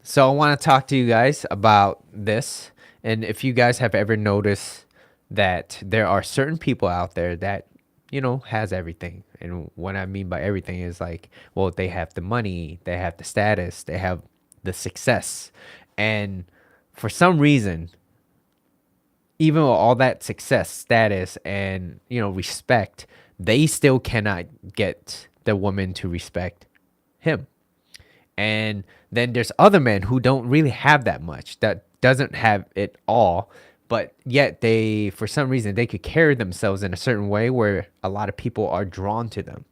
So I want to talk to you guys about this. And if you guys have ever noticed that there are certain people out there that, has everything. And what I mean by everything is like, well, they have the money, they have the status, they have the success. And for some reason, even with all that success, status, and, respect, they still cannot get the woman to respect him. And then there's other men who don't really have that much, that doesn't have it all, but yet they, for some reason, they could carry themselves in a certain way where a lot of people are drawn to them.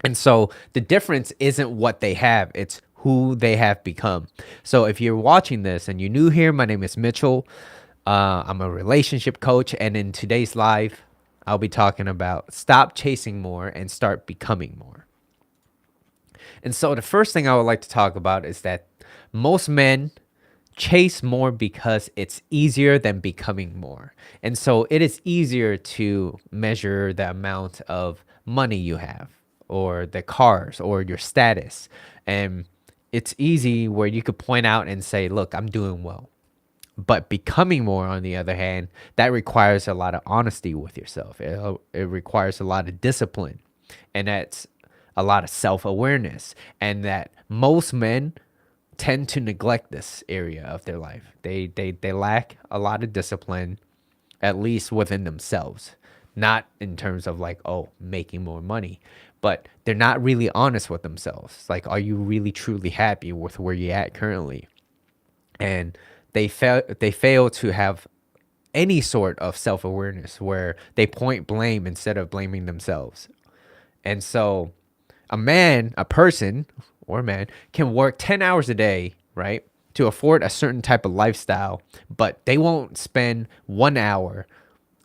And so the difference isn't what they have, it's who they have become. So if you're watching this and you're new here, my name is Mitchell. I'm a relationship coach. And in today's live, I'll be talking about stop chasing more and start becoming more. And so the first thing I would like to talk about is that most men chase more because it's easier than becoming more. And so it is easier to measure the amount of money you have or the cars or your status. And it's easy where you could point out and say, look, I'm doing well. But becoming more, on the other hand, that requires a lot of honesty with yourself. It requires a lot of discipline. And that's a lot of self awareness. And that most men tend to neglect this area of their life. They lack a lot of discipline, at least within themselves. Not in terms of like, oh, making more money, but they're not really honest with themselves. Like, are you really truly happy with where you're at currently? And they fail to have any sort of self-awareness where they point blame instead of blaming themselves. And so a person or a man can work 10 hours a day, right, to afford a certain type of lifestyle, but they won't spend 1 hour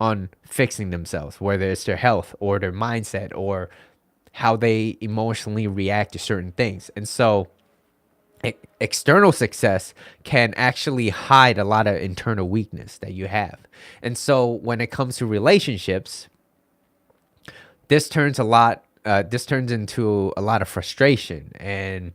on fixing themselves, whether it's their health or their mindset or how they emotionally react to certain things. And so external success can actually hide a lot of internal weakness that you have. And so when it comes to relationships, this turns into a lot of frustration, and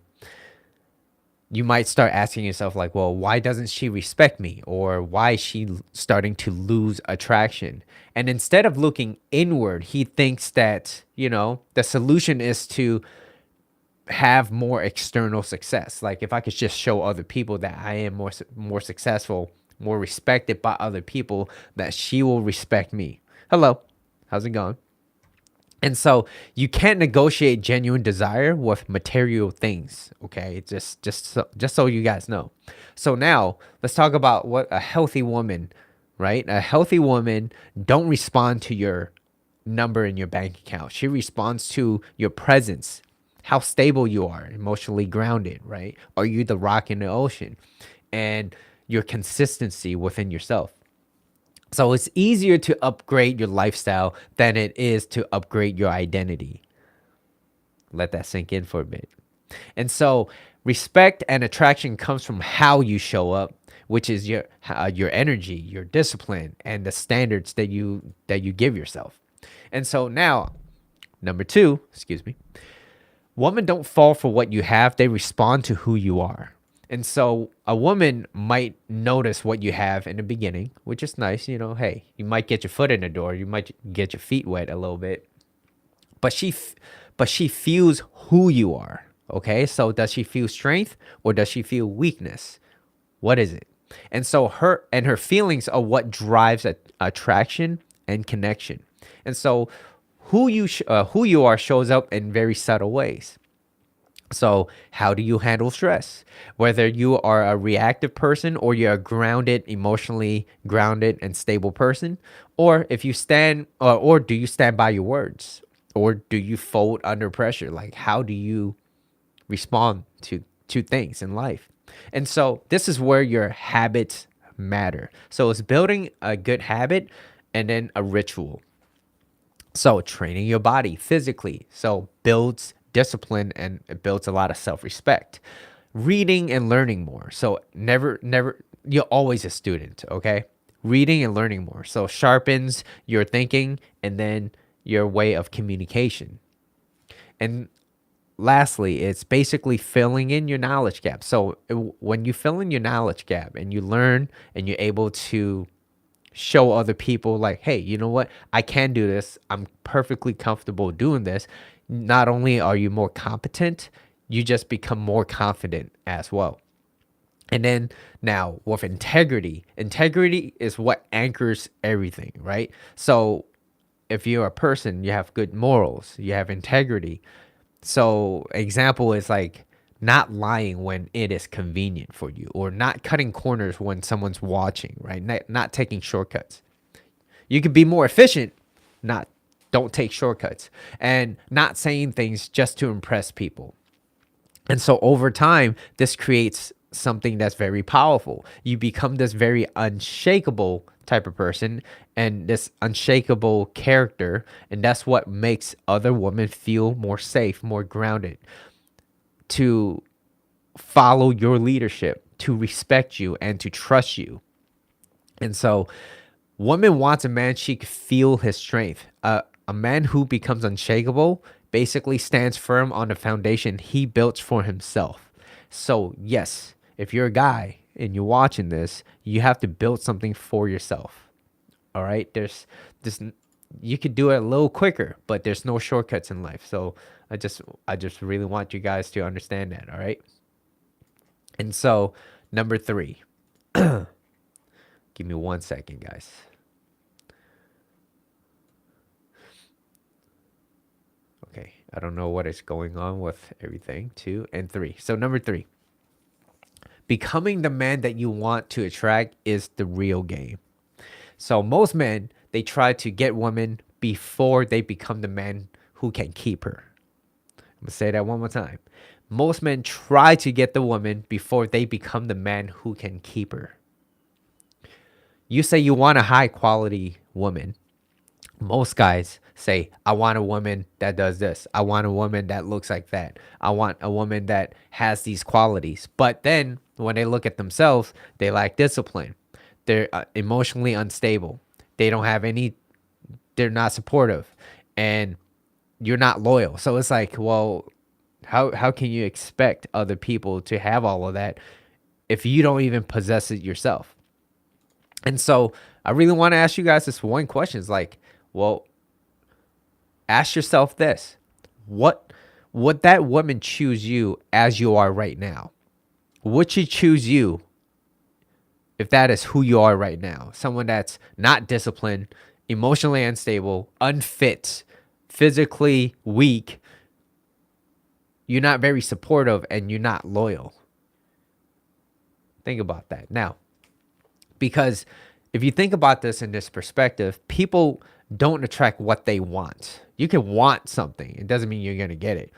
you might start asking yourself like, well, why doesn't she respect me, or why is she starting to lose attraction? And instead of looking inward, he thinks that, the solution is to have more external success. Like, if I could just show other people that I am more successful, more respected by other people, that she will respect me. Hello, how's it going? And so you can't negotiate genuine desire with material things. Okay, just so you guys know. So now let's talk about what a healthy woman, right? A healthy woman don't respond to your number in your bank account. She responds to your presence, how stable you are, emotionally grounded, right? Are you the rock in the ocean? And your consistency within yourself. So it's easier to upgrade your lifestyle than it is to upgrade your identity. Let that sink in for a bit. And so respect and attraction comes from how you show up, which is your energy, your discipline, and the standards that you give yourself. And so now, number two, excuse me, women don't fall for what you have, they respond to who you are. And so a woman might notice what you have in the beginning, which is nice. Hey, you might get your foot in the door, you might get your feet wet a little bit, but she feels who you are. Okay, so does she feel strength or does she feel weakness? What is it? And so her feelings are what drives attraction and connection. And so who you are shows up in very subtle ways. So how do you handle stress? Whether you are a reactive person or you're a grounded, emotionally grounded and stable person, or if you stand or do you stand by your words? Or do you fold under pressure? Like, how do you respond to things in life? And so this is where your habits matter. So it's building a good habit and then a ritual. So training your body physically, so builds discipline and it builds a lot of self-respect. Reading and learning more. So never you're always a student, okay? Reading and learning more. So sharpens your thinking and then your way of communication. And lastly, it's basically filling in your knowledge gap. So when you fill in your knowledge gap and you learn and you're able to show other people like, hey, you know what, I can do this, I'm perfectly comfortable doing this, not only are you more competent, you just become more confident as well. And then now with integrity, integrity is what anchors everything, right? So if you're a person, you have good morals, you have integrity. So example is like not lying when it is convenient for you, or not cutting corners when someone's watching, right? Not taking shortcuts. You could be more efficient, not don't take shortcuts, and not saying things just to impress people. And so over time, this creates something that's very powerful. You become this very unshakable type of person and this unshakable character. And that's what makes other women feel more safe, more grounded, to follow your leadership, to respect you, and to trust you. And so, woman wants a man she can feel his strength. A man who becomes unshakable basically stands firm on the foundation he built for himself. So, yes, if you're a guy and you're watching this, you have to build something for yourself. All right? There's this, you could do it a little quicker, but there's no shortcuts in life. So, I just really want you guys to understand that, all right? And so, number 3. Give me 1 second, guys. Okay, I don't know what is going on with everything. 2 and 3. So number 3, becoming the man that you want to attract is the real game. So most men, they try to get women before they become the man who can keep her. I'm gonna say that one more time. Most men try to get the woman before they become the man who can keep her. You say you want a high quality woman. Most guys say, I want a woman that does this. I want a woman that looks like that. I want a woman that has these qualities. But then when they look at themselves, they lack discipline. They're emotionally unstable. They don't have any, they're not supportive. And you're not loyal. So it's like, well, how can you expect other people to have all of that if you don't even possess it yourself? And so I really want to ask you guys this one question. It's like, well, ask yourself this. What would that woman choose you as you are right now? Would she choose you if that is who you are right now? Someone that's not disciplined, emotionally unstable, unfit, physically weak, you're not very supportive, and you're not loyal. Think about that. Now, because if you think about this in this perspective, people don't attract what they want. You can want something, it doesn't mean you're going to get it.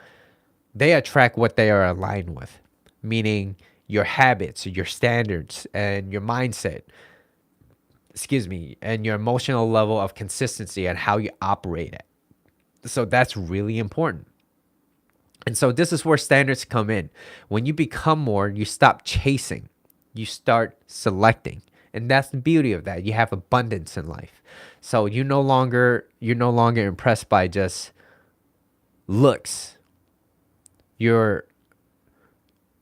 They attract what they are aligned with, meaning your habits, your standards, and your mindset. Excuse me, and your emotional level of consistency and how you operate it. So that's really important. And so this is where standards come in. When you become more, you stop chasing, you start selecting. And that's the beauty of that. You have abundance in life. So you're no longer impressed by just looks. You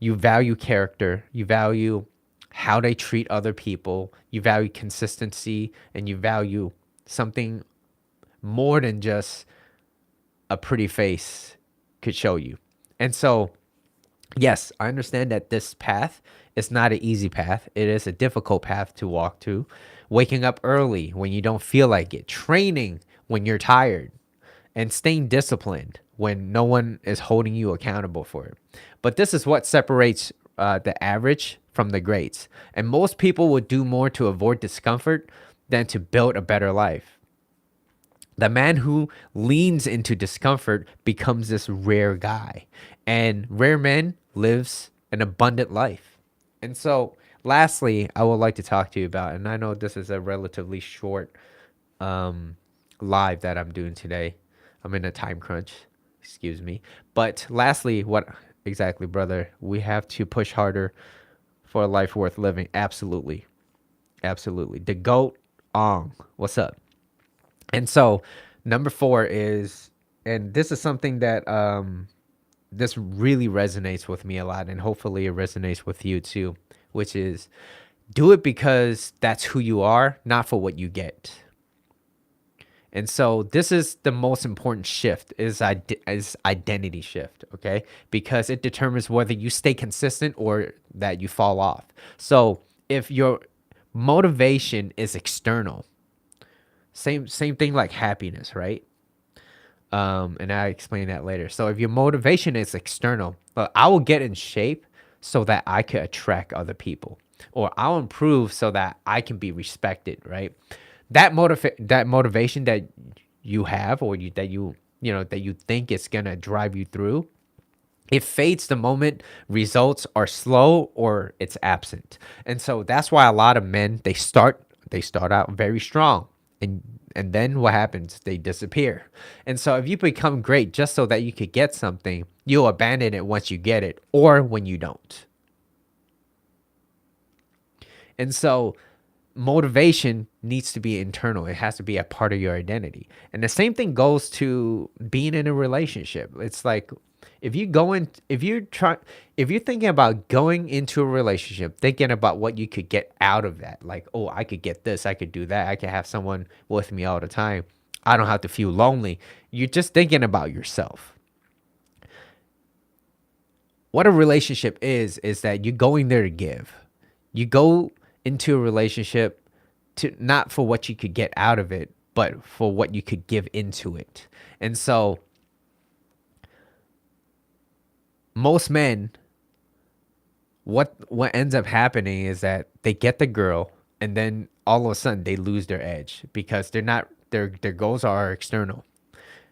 value character, you value how they treat other people, you value consistency, and you value something more than just a pretty face could show you. And so, yes, I understand that this path is not an easy path. It is a difficult path to walk to. Waking up early when you don't feel like it, training when you're tired, and staying disciplined when no one is holding you accountable for it. But this is what separates the average from the greats. And most people would do more to avoid discomfort than to build a better life. The man who leans into discomfort becomes this rare guy, and rare men lives an abundant life. And so, lastly, I would like to talk to you about, and I know this is a relatively short live that I'm doing today. I'm in a time crunch, excuse me. But lastly, what exactly, brother? We have to push harder for a life worth living. Absolutely. Absolutely. The GOAT Ong. What's up? And so number 4 is, and this is something that this really resonates with me a lot, and hopefully it resonates with you too, which is do it because that's who you are, not for what you get. And so this is the most important shift is identity shift, okay? Because it determines whether you stay consistent or that you fall off. So if your motivation is external, same thing like happiness, right? And I explain that later. So if your motivation is external, I will get in shape so that I could attract other people, or I'll improve so that I can be respected, right? That motivation that you have, or that you think is gonna drive you through, it fades the moment results are slow or it's absent. And so that's why a lot of men they start out very strong, and then what happens? They disappear. And so if you become great just so that you could get something, you'll abandon it once you get it or when you don't. And so motivation needs to be internal. It has to be a part of your identity. And the same thing goes to being in a relationship. It's like if you go in, if you're thinking about going into a relationship, thinking about what you could get out of that, like, oh, I could get this, I could do that, I could have someone with me all the time, I don't have to feel lonely. You're just thinking about yourself. What a relationship is that you're going there to give. You go into a relationship to not for what you could get out of it, but for what you could give into it. And so most men, what ends up happening is that they get the girl and then all of a sudden they lose their edge because they're not their goals are external.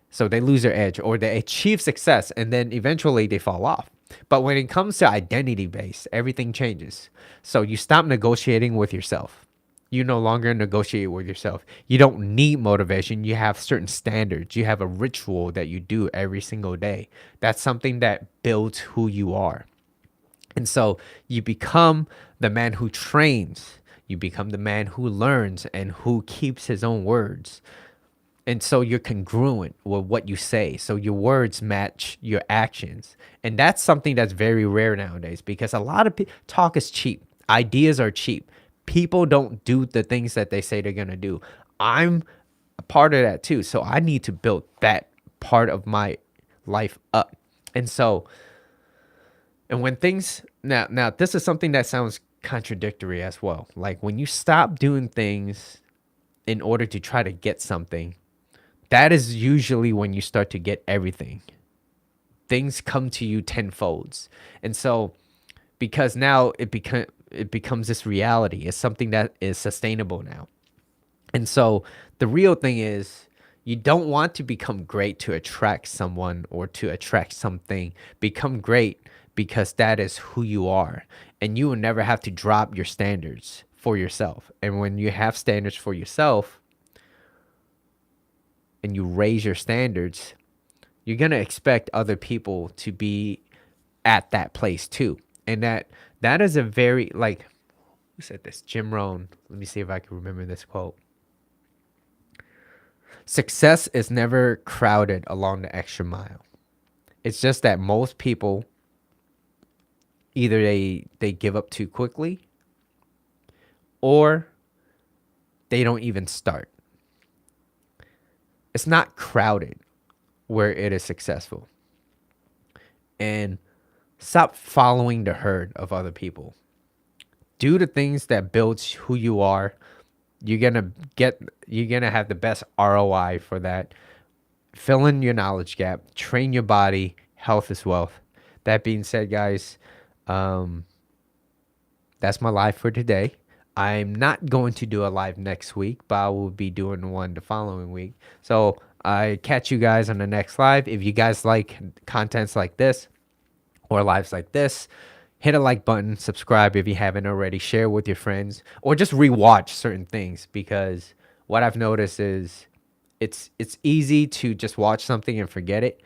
So they lose their edge or they achieve success and then eventually they fall off. But when it comes to identity based, everything changes. So you stop negotiating with yourself. You no longer negotiate with yourself. You don't need motivation. You have certain standards. You have a ritual that you do every single day. That's something that builds who you are. And so you become the man who trains. You become the man who learns and who keeps his own words. And so you're congruent with what you say. So your words match your actions. And that's something that's very rare nowadays because a lot of talk is cheap. Ideas are cheap. People don't do the things that they say they're going to do. I'm a part of that too. So I need to build that part of my life up. And so, and when things, now this is something that sounds contradictory as well. Like when you stop doing things in order to try to get something, that is usually when you start to get everything. Things come to you tenfolds. And so because now it becomes this reality. It's something that is sustainable now. And so the real thing is you don't want to become great to attract someone or to attract something. Become great because that is who you are. And you will never have to drop your standards for yourself. And when you have standards for yourself, and you raise your standards, you're going to expect other people to be at that place too. And that is a very, like, who said this? Jim Rohn. Let me see if I can remember this quote. Success is never crowded along the extra mile. It's just that most people either they give up too quickly or they don't even start. It's not crowded where it is successful. And stop following the herd of other people. Do the things that builds who you are. You're gonna have the best ROI for that. Fill in your knowledge gap. Train your body. Health is wealth. That being said, guys, that's my live for today. I'm not going to do a live next week, but I will be doing one the following week. So I catch you guys on the next live. If you guys like contents like this or lives like this, hit a like button, subscribe if you haven't already, share with your friends, or just rewatch certain things because what I've noticed is it's easy to just watch something and forget it.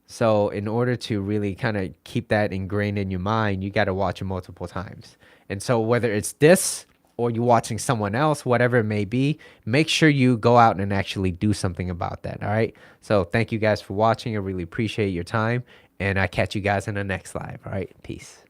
So in order to really kind of keep that ingrained in your mind, you got to watch it multiple times. And so whether it's this or you watching someone else, whatever it may be, make sure you go out and actually do something about that. All right. So thank you guys for watching. I really appreciate your time. And I catch you guys in the next live. All right. Peace.